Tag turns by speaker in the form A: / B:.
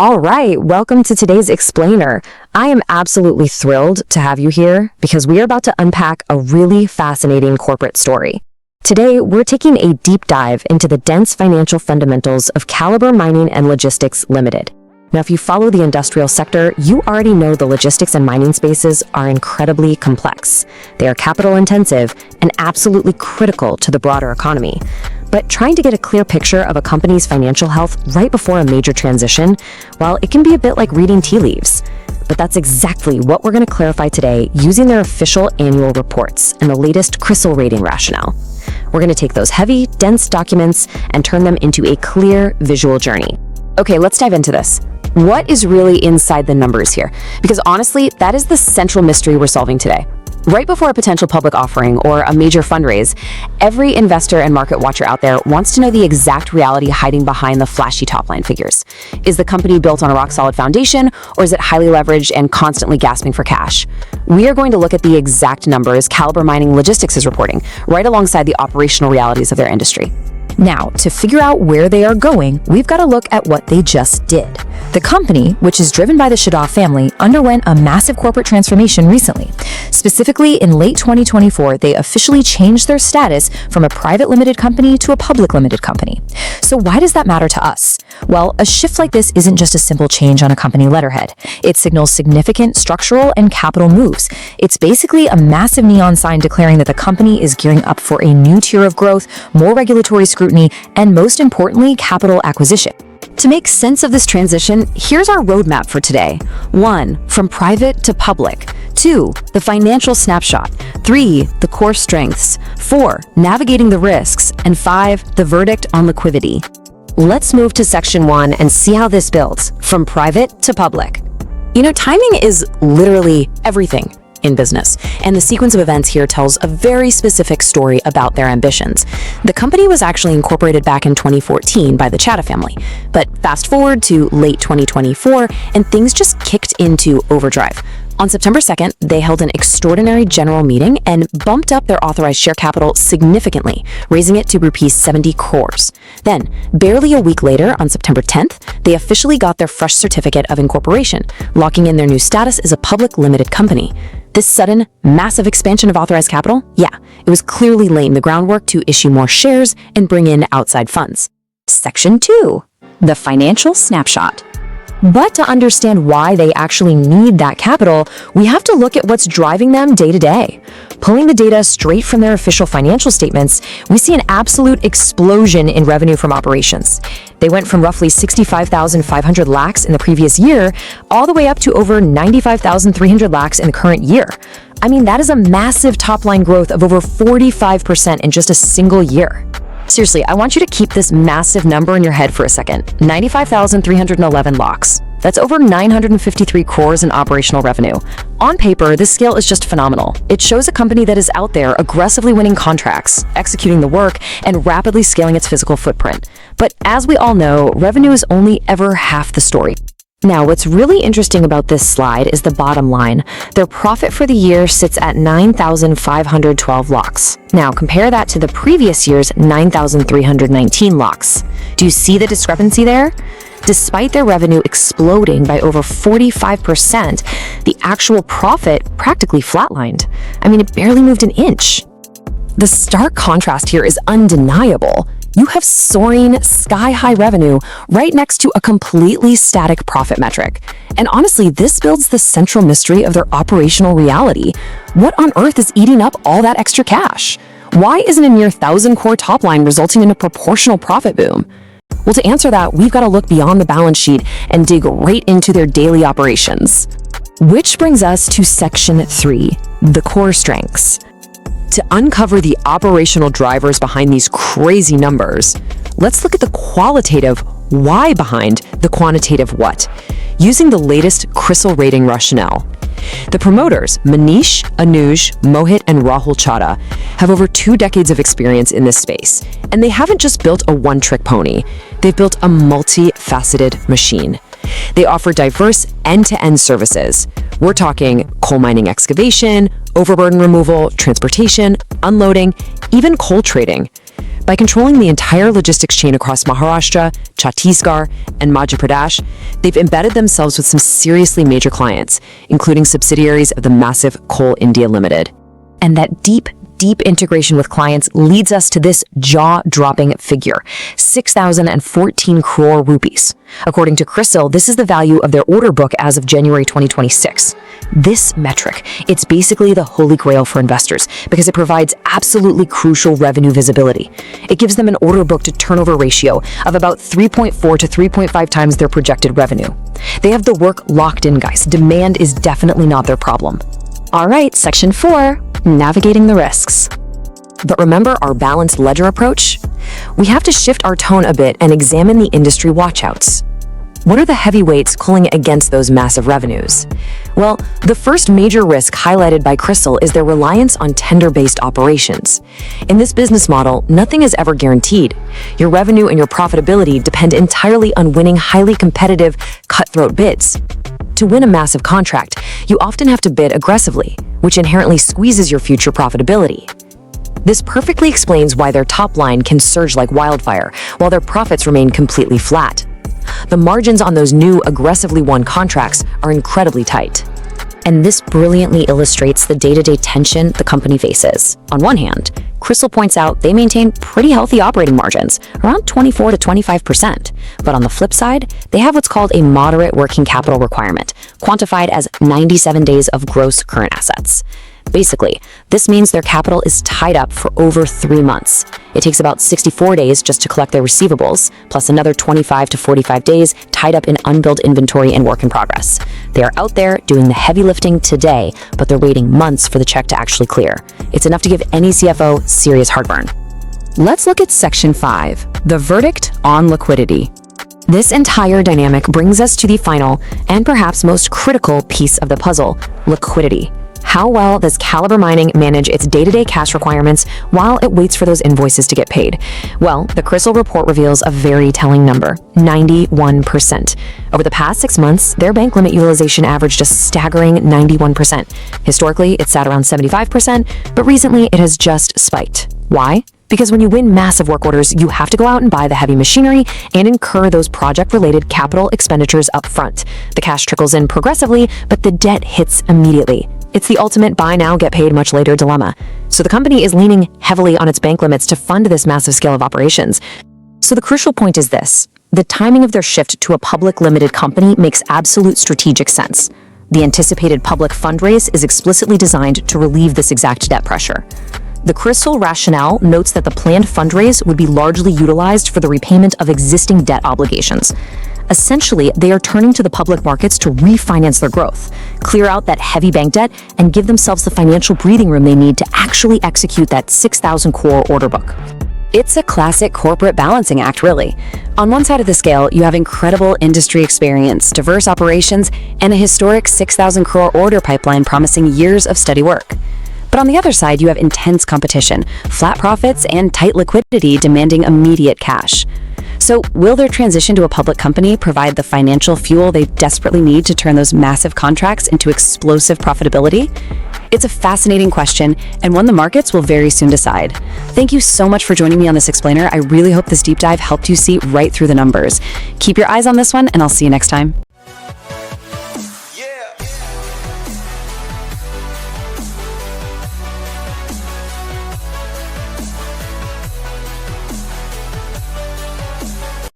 A: All right, welcome to today's Explainer. I am absolutely thrilled to have you here because we are about to unpack a really fascinating corporate story. Today, we're taking a deep dive into the dense financial fundamentals of Caliber Mining and Logistics Limited. Now, if you follow the industrial sector, you already know the logistics and mining spaces are incredibly complex. They are capital intensive and absolutely critical to the broader economy. But trying to get a clear picture of a company's financial health right before a major transition, well, it can be a bit like reading tea leaves. But that's exactly what we're going to clarify today using their official annual reports and the latest Crisil rating rationale. We're going to take those heavy, dense documents and turn them into a clear visual journey. Okay, let's dive into this. What is really inside the numbers here? Because honestly, that is the central mystery we're solving today. Right before a potential public offering or a major fundraise, every investor and market watcher out there wants to know the exact reality hiding behind the flashy top-line figures. Is the company built on a rock-solid foundation, or is it highly leveraged and constantly gasping for cash? We are going to look at the exact numbers Caliber Mining Logistics is reporting, right alongside the operational realities of their industry.
B: Now, to figure out where they are going, we've got to look at what they just did. The company, which is driven by the Shaddah family, underwent a massive corporate transformation recently. Specifically, in late 2024, they officially changed their status from a private limited company to a public limited company. So why does that matter to us? Well, a shift like this isn't just a simple change on a company letterhead. It signals significant structural and capital moves. It's basically a massive neon sign declaring that the company is gearing up for a new tier of growth, more regulatory scrutiny, and most importantly, capital acquisition.
A: To make sense of this transition, here's our roadmap for today. 1. From private to public. 2. The financial snapshot. 3. The core strengths. 4. Navigating the risks. And 5. The verdict on liquidity. Let's move to section 1 and see how this builds, from private to public. You know, timing is literally everything in business, and the sequence of events here tells a very specific story about their ambitions. The company was actually incorporated back in 2014 by the Shaddah family, but fast forward to late 2024 and things just kicked into overdrive. On September 2nd, they held an extraordinary general meeting and bumped up their authorized share capital significantly, raising it to rupees 70 crores. Then, barely a week later, on September 10th, they officially got their fresh certificate of incorporation, locking in their new status as a public limited company. This sudden, massive expansion of authorized capital, it was clearly laying the groundwork to issue more shares and bring in outside funds.
B: Section 2. The financial snapshot.
A: But to understand why they actually need that capital, we have to look at what's driving them day to day. Pulling the data straight from their official financial statements, we see an absolute explosion in revenue from operations. They went from roughly 65,500 lakhs in the previous year, all the way up to over 95,300 lakhs in the current year. I mean, that is a massive top-line growth of over 45% in just a single year. Seriously, I want you to keep this massive number in your head for a second. 95,311 lakhs. That's over 953 crores in operational revenue. On paper, this scale is just phenomenal. It shows a company that is out there aggressively winning contracts, executing the work, and rapidly scaling its physical footprint. But as we all know, revenue is only ever half the story. Now, what's really interesting about this slide is the bottom line. Their profit for the year sits at 9,512 lakhs. Now, compare that to the previous year's 9,319 lakhs. Do you see the discrepancy there? Despite their revenue exploding by over 45%, the actual profit practically flatlined. I mean, it barely moved an inch. The stark contrast here is undeniable. You have soaring, sky-high revenue right next to a completely static profit metric. And honestly, this builds the central mystery of their operational reality. What on earth is eating up all that extra cash? Why isn't a near 1,000 crore top line resulting in a proportional profit boom? Well, to answer that, we've got to look beyond the balance sheet and dig right into their daily operations. Which brings us to section 3, the core strengths. To uncover the operational drivers behind these crazy numbers, let's look at the qualitative why behind the quantitative what, using the latest Crisil rating rationale. The promoters, Manish, Anuj, Mohit, and Rahul Chadha, have over 2 decades of experience in this space, and they haven't just built a one-trick pony, they've built a multifaceted machine. They offer diverse end-to-end services. We're talking coal mining excavation, overburden removal, transportation, unloading, even coal trading. By By controlling the entire logistics chain across Maharashtra, Chhattisgarh, and Madhya Pradesh, they've embedded themselves with some seriously major clients, including subsidiaries of the massive Coal India Limited.
B: And that deep integration with clients leads us to this jaw-dropping figure, 6,014 crore rupees. According to Crisil, this is the value of their order book as of January 2026. This metric, it's basically the holy grail for investors because it provides absolutely crucial revenue visibility. It gives them an order book to turnover ratio of about 3.4 to 3.5 times their projected revenue. They have the work locked in, guys. Demand is definitely not their problem.
A: All right, section 4, navigating the risks. But remember our balanced ledger approach? We have to shift our tone a bit and examine the industry watchouts. What are the heavyweights pulling against those massive revenues? Well, the first major risk highlighted by Crisil is their reliance on tender-based operations. In this business model, nothing is ever guaranteed. Your revenue and your profitability depend entirely on winning highly competitive, cutthroat bids. To win a massive contract, you often have to bid aggressively, which inherently squeezes your future profitability. This perfectly explains why their top line can surge like wildfire, while their profits remain completely flat. The margins on those new, aggressively won contracts are incredibly tight.
B: And this brilliantly illustrates the day-to-day tension the company faces. On one hand, Crisil points out they maintain pretty healthy operating margins, around 24 to 25%. But on the flip side, they have what's called a moderate working capital requirement, quantified as 97 days of gross current assets. Basically, this means their capital is tied up for over 3 months. It takes about 64 days just to collect their receivables, plus another 25 to 45 days tied up in unbilled inventory and work in progress. They are out there doing the heavy lifting today, but they're waiting months for the check to actually clear. It's enough to give any CFO serious heartburn.
A: Let's look at section 5, the verdict on liquidity. This entire dynamic brings us to the final and perhaps most critical piece of the puzzle, liquidity. How well does Caliber Mining manage its day-to-day cash requirements while it waits for those invoices to get paid? Well, the Crisil report reveals a very telling number, 91%. Over the past 6 months, their bank limit utilization averaged a staggering 91%. Historically, it sat around 75%, but recently it has just spiked. Why? Because when you win massive work orders, you have to go out and buy the heavy machinery and incur those project-related capital expenditures up front. The cash trickles in progressively, but the debt hits immediately. It's the ultimate buy now, get paid much later dilemma. So the company is leaning heavily on its bank limits to fund this massive scale of operations. So the crucial point is this: the timing of their shift to a public limited company makes absolute strategic sense. The anticipated public fundraise is explicitly designed to relieve this exact debt pressure. The Crisil rationale notes that the planned fundraise would be largely utilized for the repayment of existing debt obligations. Essentially, they are turning to the public markets to refinance their growth, clear out that heavy bank debt, and give themselves the financial breathing room they need to actually execute that 6,000 crore order book.
B: It's a classic corporate balancing act, really. On one side of the scale, you have incredible industry experience, diverse operations, and a historic 6,000 crore order pipeline promising years of steady work. But on the other side, you have intense competition, flat profits, and tight liquidity demanding immediate cash. So will their transition to a public company provide the financial fuel they desperately need to turn those massive contracts into explosive profitability? It's a fascinating question, and one the markets will very soon decide. Thank you so much for joining me on this explainer. I really hope this deep dive helped you see right through the numbers. Keep your eyes on this one, and I'll see you next time.